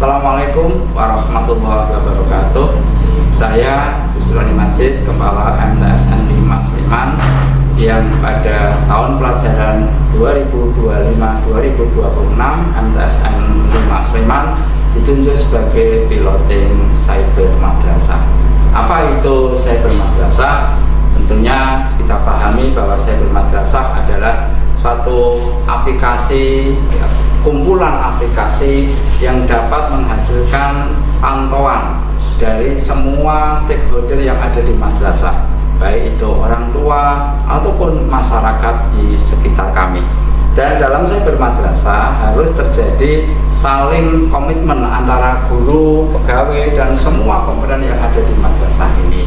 Assalamualaikum warahmatullahi wabarakatuh. Saya Busroni Majid, Kepala MTSN 5 Sleman, yang pada tahun pelajaran 2025-2026 MTSN 5 Sleman ditunjuk sebagai piloting cyber madrasah. Apa itu cyber madrasah? Tentunya kita pahami bahwa cyber madrasah adalah suatu aplikasi, kumpulan aplikasi yang dapat menghasilkan pantauan dari semua stakeholder yang ada di madrasah, baik itu orang tua ataupun masyarakat di sekitar kami. Dan dalam cyber madrasah harus terjadi saling komitmen antara guru, pegawai, dan semua komponen yang ada di madrasah ini.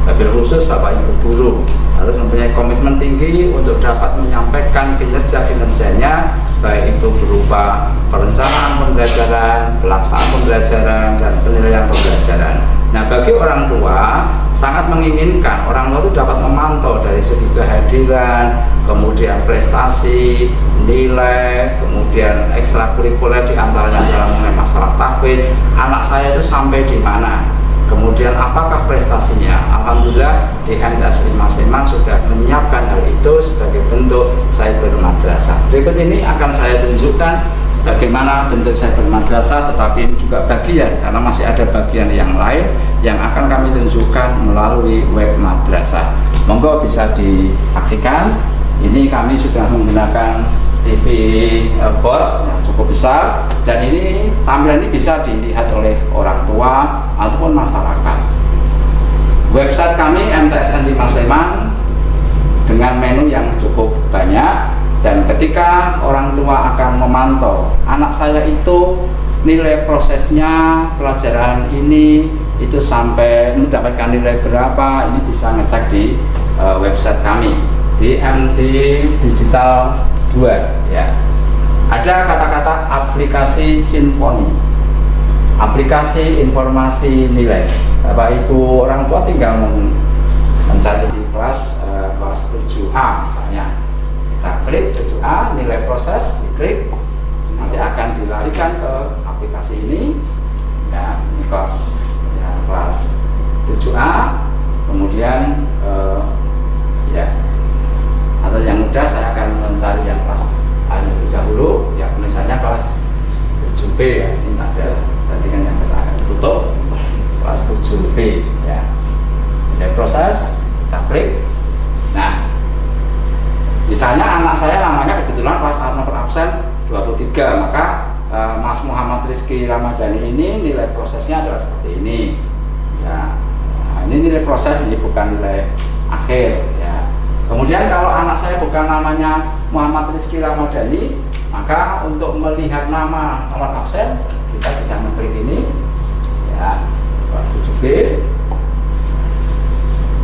Wabil khusus Bapak Ibu guru harus mempunyai komitmen tinggi untuk dapat menyampaikan kinerja-kinerjanya, baik itu berupa perencanaan pembelajaran, pelaksanaan pembelajaran, dan penilaian pembelajaran. Nah, bagi orang tua sangat menginginkan orang tua itu dapat memantau dari segi kehadiran, kemudian prestasi, nilai, kemudian ekstrakurikuler diantaranya dalam mengenai masalah tahfidz, anak saya itu sampai di mana, kemudian apakah prestasinya. Alhamdulillah di MTS 5 Sleman sudah menyiapkan hal itu sebagai bentuk cyber madrasah. Berikut ini akan saya tunjukkan bagaimana bentuk cyber madrasah, tetapi ini juga bagian, karena masih ada bagian yang lain yang akan kami tunjukkan melalui web madrasah. Monggo bisa disaksikan. Ini kami sudah menggunakan TV board yang cukup besar, dan ini tampilan ini bisa dilihat oleh orang tua ataupun masyarakat. Website kami MTSN 5 Sleman dengan menu yang cukup banyak, dan ketika orang tua akan memantau anak saya itu nilai prosesnya pelajaran ini itu sampai mendapatkan nilai berapa, ini bisa ngecek di website kami di MT Digital 2 ya. Ada kata-kata aplikasi Sinfoni, aplikasi informasi nilai. Bapak Ibu orang tua tinggal mencari di kelas 7A misalnya. Kita klik 7A, nilai proses, diklik, nanti akan dilarikan ke aplikasi ini. Ya, ini kelas 7A. Kemudian ya, atau yang mudah saya akan mencari yang kelas A terlebih dahulu. Ya, misalnya kelas 7B ya. Ini ada settingan yang kita akan tutup. Kelas 7B ya. Nilai proses, kita klik. Nah, misalnya anak saya namanya kebetulan kelas nomor absen 23, maka Mas Muhammad Rizky Ramadhani ini nilai prosesnya adalah seperti ini ya. Nah, ini nilai proses, ini bukan nilai akhir ya. Kemudian kalau anak saya bukan namanya Muhammad Rizky Ramadhani, maka untuk melihat nama nomor absen kita bisa mengklik ini ya, kelas 7B.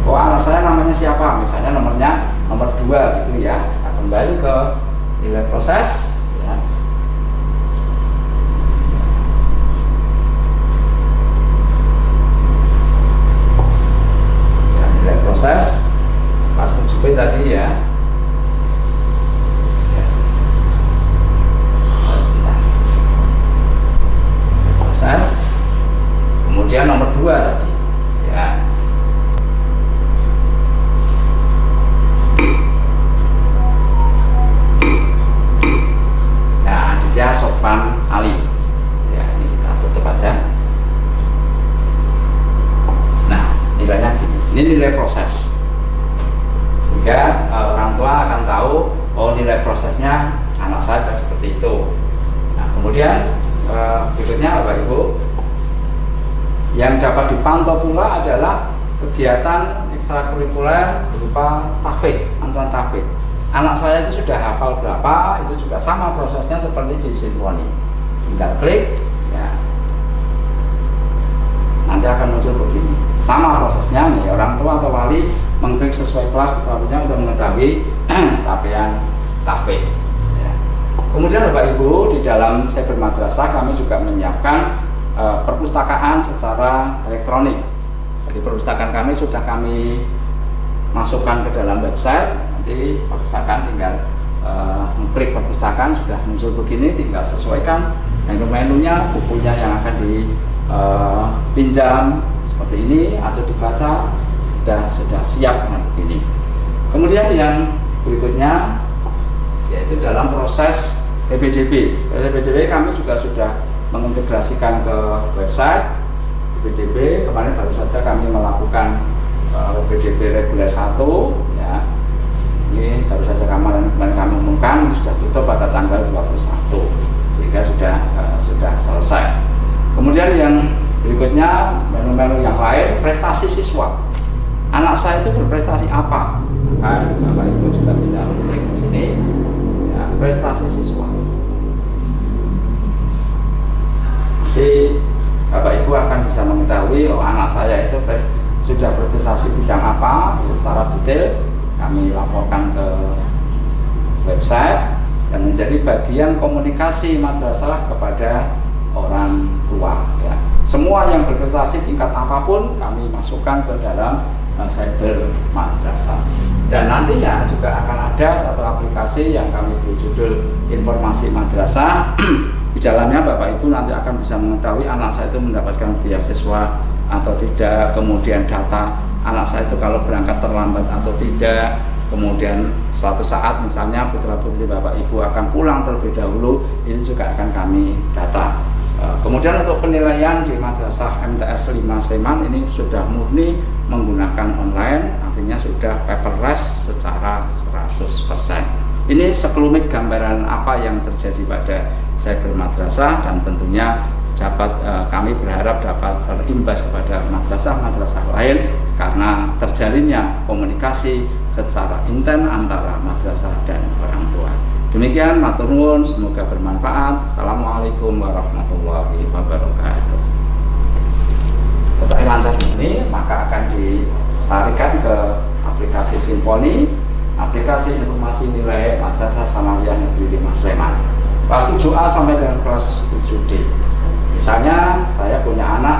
Oh, anak saya namanya siapa? Misalnya nomornya nomor 2 gitu ya. Kita kembali ke nilai proses ya. Ya, nilai proses kelas 7B tadi ya. Proses. Kemudian nomor 2 tadi ya. Ya, Sofan Ali ya, ini kita tutup aja. Nah, nilainya gini, ini nilai proses, sehingga orang tua akan tahu oh nilai prosesnya anak saya seperti itu. Nah, kemudian berikutnya Bapak Ibu, yang dapat dipantau pula adalah kegiatan ekstrakurikuler berupa tahfidz, pantuan tahfidz. Anak saya itu sudah hafal berapa, itu juga sama prosesnya seperti di Sinfoni. Tinggal klik ya. Nanti akan muncul begini. Sama prosesnya nih, orang tua atau wali mengklik sesuai kelas kelasnya untuk mengetahui capaian tahfidz ya. Kemudian Bapak Ibu, di dalam cyber madrasah kami juga menyiapkan perpustakaan secara elektronik. Jadi perpustakaan kami sudah kami masukkan ke dalam website. Nanti perpustakaan tinggal klik perpustakaan sudah muncul begini, tinggal sesuaikan menu-menunya, bukunya yang akan dipinjam seperti ini atau dibaca sudah siap begini. Kemudian yang berikutnya yaitu dalam proses PPDB. PPDB kami juga sudah mengintegrasikan ke website PPDB. Kemarin baru saja kami melakukan PPDB reguler 1 ya. Ini baru saja kemarin kami umumkan sudah tutup pada tanggal 21 sehingga sudah selesai. Kemudian yang berikutnya menu-menu yang lain, prestasi siswa. Anak saya itu berprestasi apa? Maka Bapak Ibu juga bisa klik di sini ya, prestasi siswa. Jadi Bapak Ibu akan bisa mengetahui anak saya itu sudah berprestasi bidang apa ya, secara detail kami laporkan ke website dan menjadi bagian komunikasi madrasah kepada orang tua ya. Semua yang berprestasi tingkat apapun kami masukkan ke dalam cyber madrasah. Dan nantinya juga akan ada satu aplikasi yang kami beri judul informasi madrasah. Di dalamnya Bapak Ibu nanti akan bisa mengetahui anak saya itu mendapatkan beasiswa atau tidak, kemudian data anak saya itu kalau berangkat terlambat atau tidak, kemudian suatu saat misalnya putra putri Bapak Ibu akan pulang terlebih dahulu, ini juga akan kami data. Kemudian untuk penilaian di Madrasah MTS 5 Sleman ini sudah murni menggunakan online, artinya sudah paperless secara 100%. Ini sekelumit gambaran apa yang terjadi pada cyber madrasah dan tentunya kami berharap dapat terimbas kepada madrasah-madrasah lain karena terjalinnya komunikasi secara intens antara madrasah dan orang tua. Demikian, matur nuwun, semoga bermanfaat. Assalamualaikum warahmatullahi wabarakatuh. Setelah lancar ini, maka akan ditarikan ke aplikasi Simponi, aplikasi informasi nilai Madrasah Sanawiyah Negeri 5 Sleman. Kelas 7A sampai dengan kelas 7D. Misalnya, saya punya anak